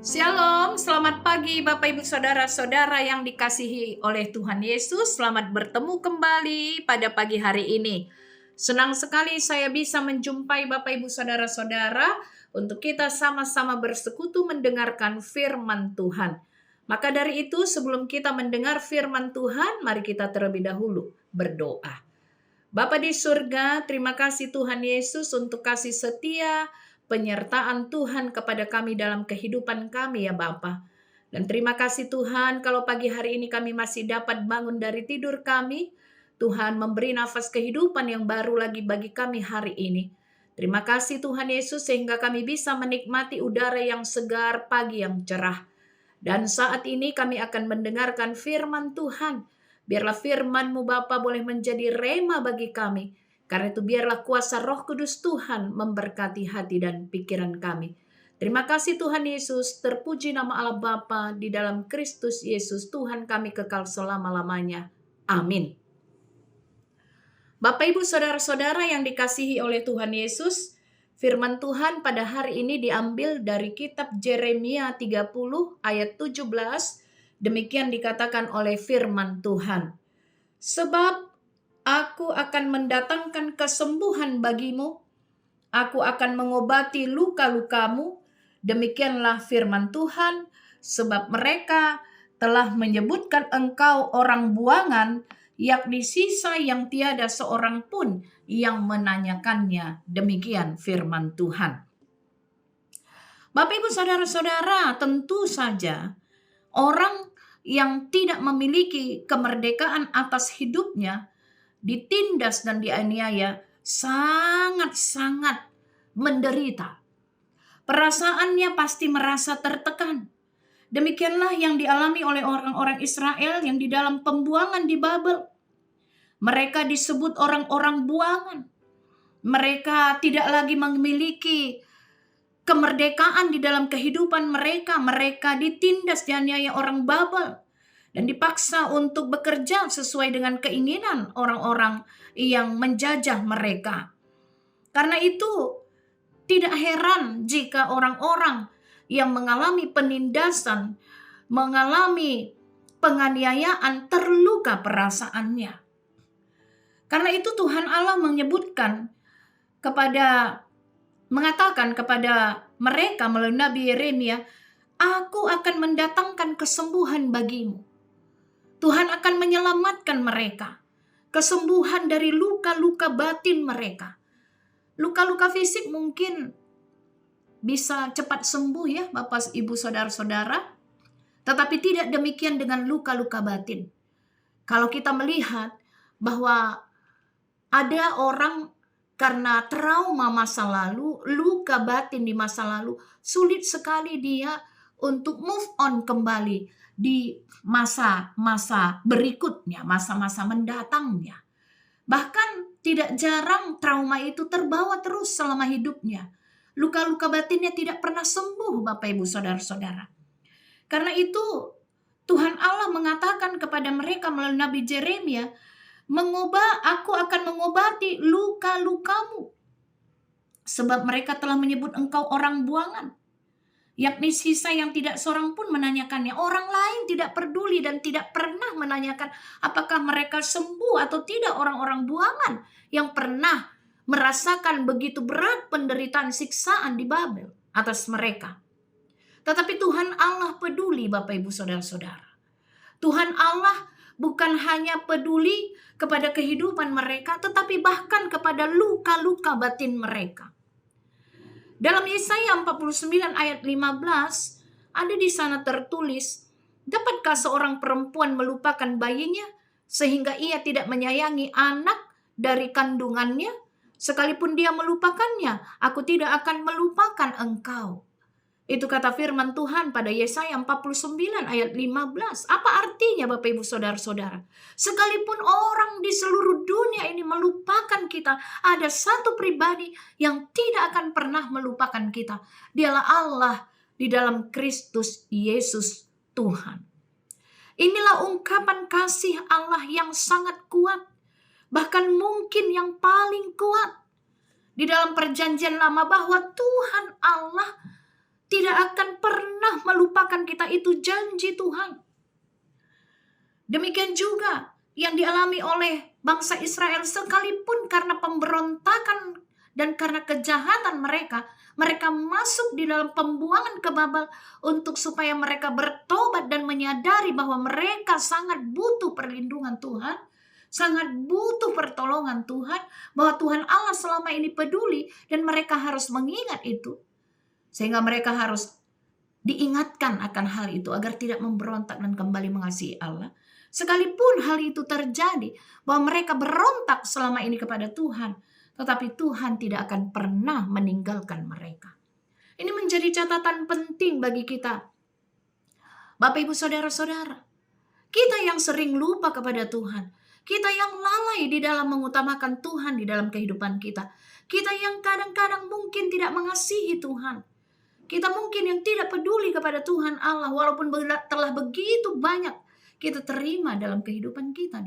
Shalom, selamat pagi Bapak Ibu Saudara-saudara yang dikasihi oleh Tuhan Yesus. Selamat bertemu kembali pada pagi hari ini. Senang sekali saya bisa menjumpai Bapak Ibu Saudara-saudara untuk kita sama-sama bersekutu mendengarkan firman Tuhan. Maka dari itu sebelum kita mendengar firman Tuhan, mari kita terlebih dahulu berdoa. Bapa di surga, terima kasih Tuhan Yesus untuk kasih setia, penyertaan Tuhan kepada kami dalam kehidupan kami ya Bapa. Dan terima kasih Tuhan kalau pagi hari ini kami masih dapat bangun dari tidur kami. Tuhan memberi nafas kehidupan yang baru lagi bagi kami hari ini. Terima kasih Tuhan Yesus sehingga kami bisa menikmati udara yang segar, pagi yang cerah. Dan saat ini kami akan mendengarkan firman Tuhan. Biarlah firman-Mu Bapa boleh menjadi rema bagi kami. Karena itu biarlah kuasa Roh Kudus Tuhan memberkati hati dan pikiran kami. Terima kasih Tuhan Yesus, terpuji nama Allah Bapa di dalam Kristus Yesus Tuhan kami kekal selama-lamanya. Amin. Bapak Ibu Saudara-saudara yang dikasihi oleh Tuhan Yesus, firman Tuhan pada hari ini diambil dari kitab Yeremia 30 ayat 17. Demikian dikatakan oleh firman Tuhan. Sebab Aku akan mendatangkan kesembuhan bagimu. Aku akan mengobati luka-lukamu. Demikianlah firman Tuhan. Sebab mereka telah menyebutkan engkau orang buangan, yakni sisa yang tiada seorang pun yang menanyakannya. Demikian firman Tuhan. Bapak Ibu Saudara-saudara, tentu saja orang yang tidak memiliki kemerdekaan atas hidupnya ditindas dan dianiaya sangat-sangat menderita. Perasaannya pasti merasa tertekan. Demikianlah yang dialami oleh orang-orang Israel yang di dalam pembuangan di Babel. Mereka disebut orang-orang buangan. Mereka tidak lagi memiliki kemerdekaan di dalam kehidupan mereka. Mereka ditindas, dianiaya orang Babel. Dan dipaksa untuk bekerja sesuai dengan keinginan orang-orang yang menjajah mereka. Karena itu tidak heran jika orang-orang yang mengalami penindasan, mengalami penganiayaan terluka perasaannya. Karena itu Tuhan Allah mengatakan kepada mereka melalui Nabi Yeremia, Aku akan mendatangkan kesembuhan bagimu. Tuhan akan menyelamatkan mereka. Kesembuhan dari luka-luka batin mereka. Luka-luka fisik mungkin bisa cepat sembuh ya Bapak Ibu Saudara-saudara. Tetapi tidak demikian dengan luka-luka batin. Kalau kita melihat bahwa ada orang karena trauma masa lalu, luka batin di masa lalu, sulit sekali dia untuk move on kembali di masa-masa berikutnya, masa-masa mendatangnya. Bahkan tidak jarang trauma itu terbawa terus selama hidupnya. Luka-luka batinnya tidak pernah sembuh Bapak Ibu Saudara-saudara. Karena itu Tuhan Allah mengatakan kepada mereka melalui Nabi Yeremia, Aku akan mengobati luka-lukamu. Sebab mereka telah menyebut engkau orang buangan. Yakni sisa yang tidak seorang pun menanyakannya. Orang lain tidak peduli dan tidak pernah menanyakan apakah mereka sembuh atau tidak orang-orang buangan yang pernah merasakan begitu berat penderitaan siksaan di Babel atas mereka. Tetapi Tuhan Allah peduli Bapak Ibu Saudara-saudara. Tuhan Allah bukan hanya peduli kepada kehidupan mereka, tetapi bahkan kepada luka-luka batin mereka. Dalam Yesaya 49 ayat 15, ada di sana tertulis, dapatkah seorang perempuan melupakan bayinya, sehingga ia tidak menyayangi anak dari kandungannya? Sekalipun dia melupakannya, aku tidak akan melupakan engkau. Itu kata firman Tuhan pada Yesaya 49 ayat 15. Apa artinya Bapak Ibu Saudara-saudara? Sekalipun orang di seluruh dunia ini melupakan kita, ada satu pribadi yang tidak akan pernah melupakan kita. Dialah Allah di dalam Kristus Yesus Tuhan. Inilah ungkapan kasih Allah yang sangat kuat. Bahkan mungkin yang paling kuat di dalam perjanjian lama, bahwa Tuhan Allah tidak akan pernah melupakan kita. Itu janji Tuhan. Demikian juga yang dialami oleh bangsa Israel, sekalipun karena pemberontakan dan karena kejahatan mereka masuk di dalam pembuangan ke Babel untuk supaya mereka bertobat dan menyadari bahwa mereka sangat butuh perlindungan Tuhan, sangat butuh pertolongan Tuhan, bahwa Tuhan Allah selama ini peduli dan mereka harus mengingat itu. Sehingga mereka harus diingatkan akan hal itu agar tidak memberontak dan kembali mengasihi Allah. Sekalipun hal itu terjadi, bahwa mereka berontak selama ini kepada Tuhan, tetapi Tuhan tidak akan pernah meninggalkan mereka. Ini menjadi catatan penting bagi kita, Bapak Ibu Saudara-saudara. Kita yang sering lupa kepada Tuhan, kita yang lalai di dalam mengutamakan Tuhan di dalam kehidupan kita, kita yang kadang-kadang mungkin tidak mengasihi Tuhan, kita mungkin yang tidak peduli kepada Tuhan Allah, walaupun telah begitu banyak kita terima dalam kehidupan kita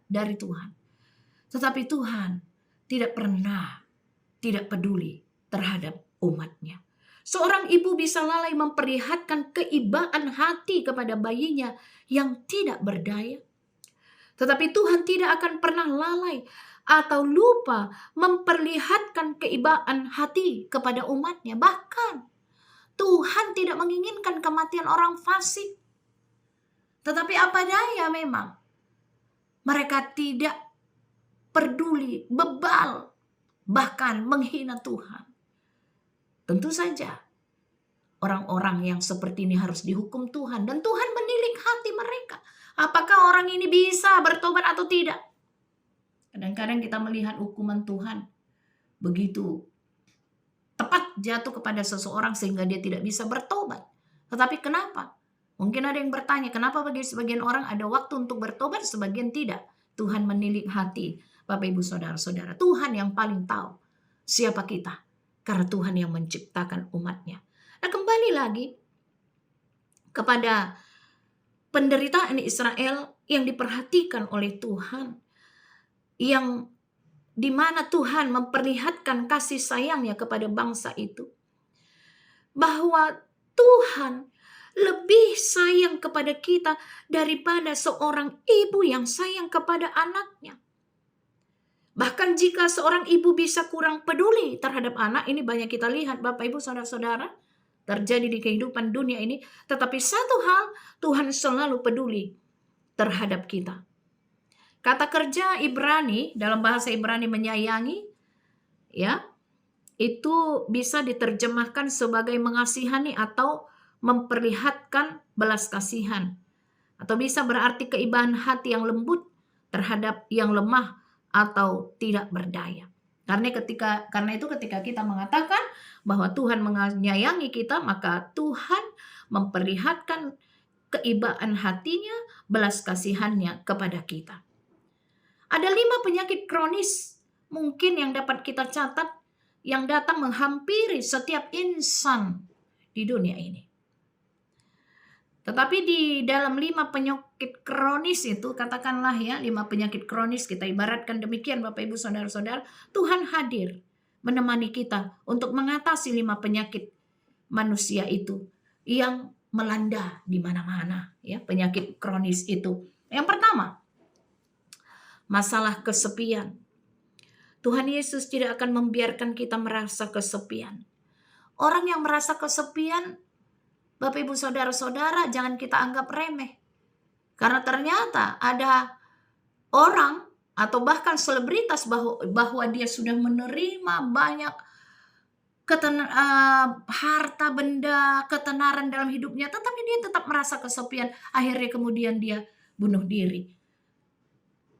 dari Tuhan. Tetapi Tuhan tidak pernah tidak peduli terhadap umatnya. Seorang ibu bisa lalai memperlihatkan keibaan hati kepada bayinya yang tidak berdaya. Tetapi Tuhan tidak akan pernah lalai atau lupa memperlihatkan keibaan hati kepada umatnya. Bahkan Tuhan tidak menginginkan kematian orang fasik. Tetapi apa daya memang, mereka tidak peduli, bebal, bahkan menghina Tuhan. Tentu saja orang-orang yang seperti ini harus dihukum Tuhan, dan Tuhan menilik hati mereka. Apakah orang ini bisa bertobat atau tidak? Kadang-kadang kita melihat hukuman Tuhan begitu tepat jatuh kepada seseorang sehingga dia tidak bisa bertobat. Tetapi kenapa? Mungkin ada yang bertanya, kenapa bagi sebagian orang ada waktu untuk bertobat, sebagian tidak? Tuhan menilik hati, Bapak Ibu Saudara-saudara. Tuhan yang paling tahu siapa kita, karena Tuhan yang menciptakan umatnya. Nah, kembali lagi kepada penderitaan Israel yang diperhatikan oleh Tuhan, yang dimana Tuhan memperlihatkan kasih sayangnya kepada bangsa itu, bahwa Tuhan lebih sayang kepada kita daripada seorang ibu yang sayang kepada anaknya. Bahkan jika seorang ibu bisa kurang peduli terhadap anak, ini banyak kita lihat Bapak Ibu Saudara-saudara, terjadi di kehidupan dunia ini. Tetapi satu hal, Tuhan selalu peduli terhadap kita. Kata kerja Ibrani, dalam bahasa Ibrani menyayangi, ya, itu bisa diterjemahkan sebagai mengasihani atau memperlihatkan belas kasihan, atau bisa berarti keibaan hati yang lembut terhadap yang lemah atau tidak berdaya. Karena itu ketika kita mengatakan bahwa Tuhan menyayangi kita, maka Tuhan memperlihatkan keibaan hatinya, belas kasihannya kepada kita. Ada 5 penyakit kronis mungkin yang dapat kita catat yang datang menghampiri setiap insan di dunia ini. Tetapi di dalam 5 penyakit kronis itu, katakanlah ya 5 penyakit kronis, kita ibaratkan demikian Bapak Ibu Saudara-saudara, Tuhan hadir menemani kita untuk mengatasi 5 penyakit manusia itu yang melanda di mana-mana, ya, penyakit kronis itu. Yang pertama, masalah kesepian. Tuhan Yesus tidak akan membiarkan kita merasa kesepian. Orang yang merasa kesepian, Bapak Ibu Saudara-saudara, jangan kita anggap remeh. Karena ternyata ada orang atau bahkan selebritas bahwa dia sudah menerima banyak harta benda, ketenaran dalam hidupnya, tetapi dia tetap merasa kesepian. Akhirnya kemudian dia bunuh diri.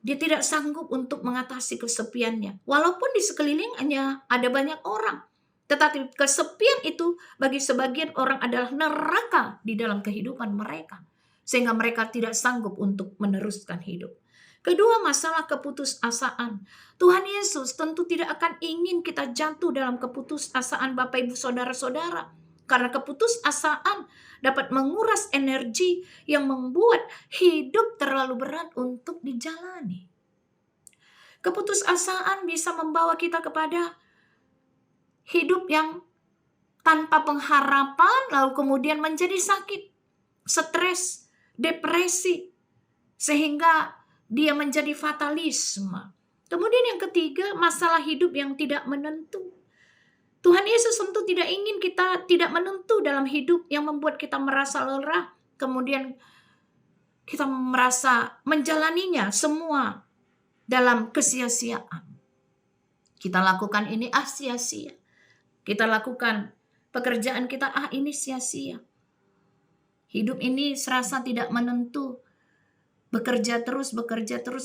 Dia tidak sanggup untuk mengatasi kesepiannya. Walaupun di sekelilingnya ada banyak orang. Tetapi kesepian itu bagi sebagian orang adalah neraka di dalam kehidupan mereka. Sehingga mereka tidak sanggup untuk meneruskan hidup. Kedua, masalah keputusasaan. Tuhan Yesus tentu tidak akan ingin kita jatuh dalam keputusasaan Bapak Ibu Saudara-saudara. Karena keputusasaan dapat menguras energi yang membuat hidup terlalu berat untuk dijalani. Keputusasaan bisa membawa kita kepada hidup yang tanpa pengharapan, lalu kemudian menjadi sakit, stres, depresi, sehingga dia menjadi fatalisme. Kemudian yang ketiga, masalah hidup yang tidak menentu. Tuhan Yesus tentu tidak ingin kita tidak menentu dalam hidup yang membuat kita merasa lelah, kemudian kita merasa menjalaninya semua dalam kesia-siaan. Kita lakukan ini sia-sia. Kita lakukan pekerjaan kita, ini sia-sia. Hidup ini serasa tidak menentu. Bekerja terus,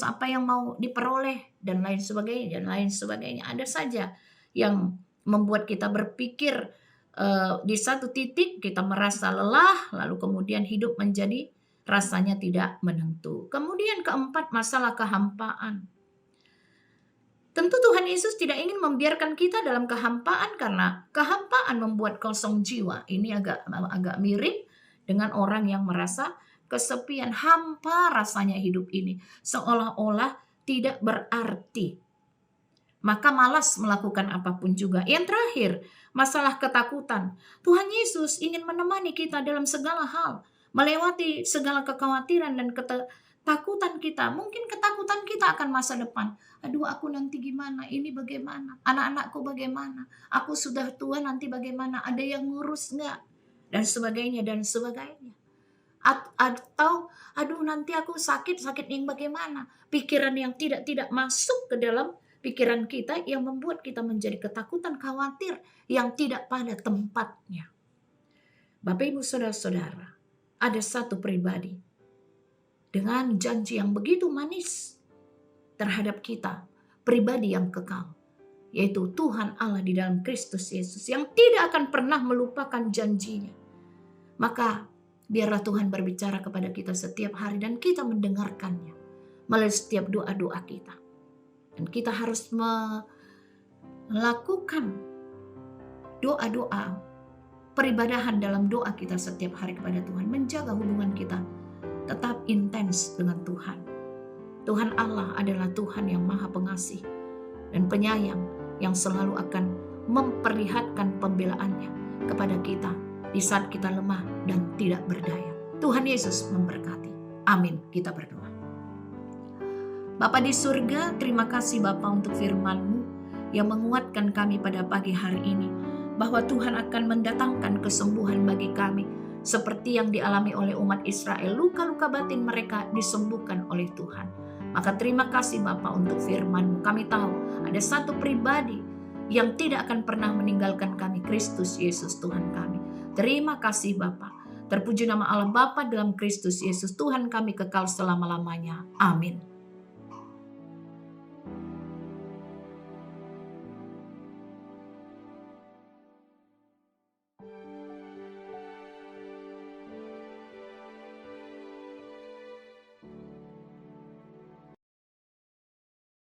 apa yang mau diperoleh, dan lain sebagainya. Ada saja yang membuat kita berpikir di satu titik kita merasa lelah, lalu kemudian hidup menjadi rasanya tidak menentu. Kemudian keempat, masalah kehampaan. Tentu Tuhan Yesus tidak ingin membiarkan kita dalam kehampaan, karena kehampaan membuat kosong jiwa. Ini agak mirip dengan orang yang merasa kesepian, hampa rasanya hidup ini, seolah-olah tidak berarti. Maka malas melakukan apapun juga. Yang terakhir, masalah ketakutan. Tuhan Yesus ingin menemani kita dalam segala hal, melewati segala kekhawatiran dan ketakutan kita. Mungkin ketakutan kita akan masa depan. Aduh, aku nanti gimana? Ini bagaimana? Anak-anakku bagaimana? Aku sudah tua, nanti bagaimana? Ada yang ngurus nggak? Dan sebagainya. Atau aduh, nanti aku sakit yang bagaimana? Pikiran yang tidak masuk ke dalam pikiran kita yang membuat kita menjadi ketakutan, khawatir yang tidak pada tempatnya. Bapak Ibu Saudara-saudara, ada satu pribadi dengan janji yang begitu manis terhadap kita, pribadi yang kekal, yaitu Tuhan Allah di dalam Kristus Yesus yang tidak akan pernah melupakan janjinya. Maka biarlah Tuhan berbicara kepada kita setiap hari dan kita mendengarkannya melalui setiap doa-doa kita. Dan kita harus melakukan doa-doa, peribadahan dalam doa kita setiap hari kepada Tuhan. Menjaga hubungan kita tetap intens dengan Tuhan. Tuhan Allah adalah Tuhan yang maha pengasih dan penyayang, yang selalu akan memperlihatkan pembelaannya kepada kita di saat kita lemah dan tidak berdaya. Tuhan Yesus memberkati. Amin. Kita berdoa. Bapa di surga, terima kasih Bapa untuk firman-Mu yang menguatkan kami pada pagi hari ini, bahwa Tuhan akan mendatangkan kesembuhan bagi kami, seperti yang dialami oleh umat Israel. Luka-luka batin mereka disembuhkan oleh Tuhan. Maka terima kasih Bapa untuk firman-Mu. Kami tahu ada satu pribadi yang tidak akan pernah meninggalkan kami, Kristus Yesus Tuhan kami. Terima kasih Bapa. Terpuji nama Allah Bapa dalam Kristus Yesus Tuhan kami kekal selama-lamanya. Amin.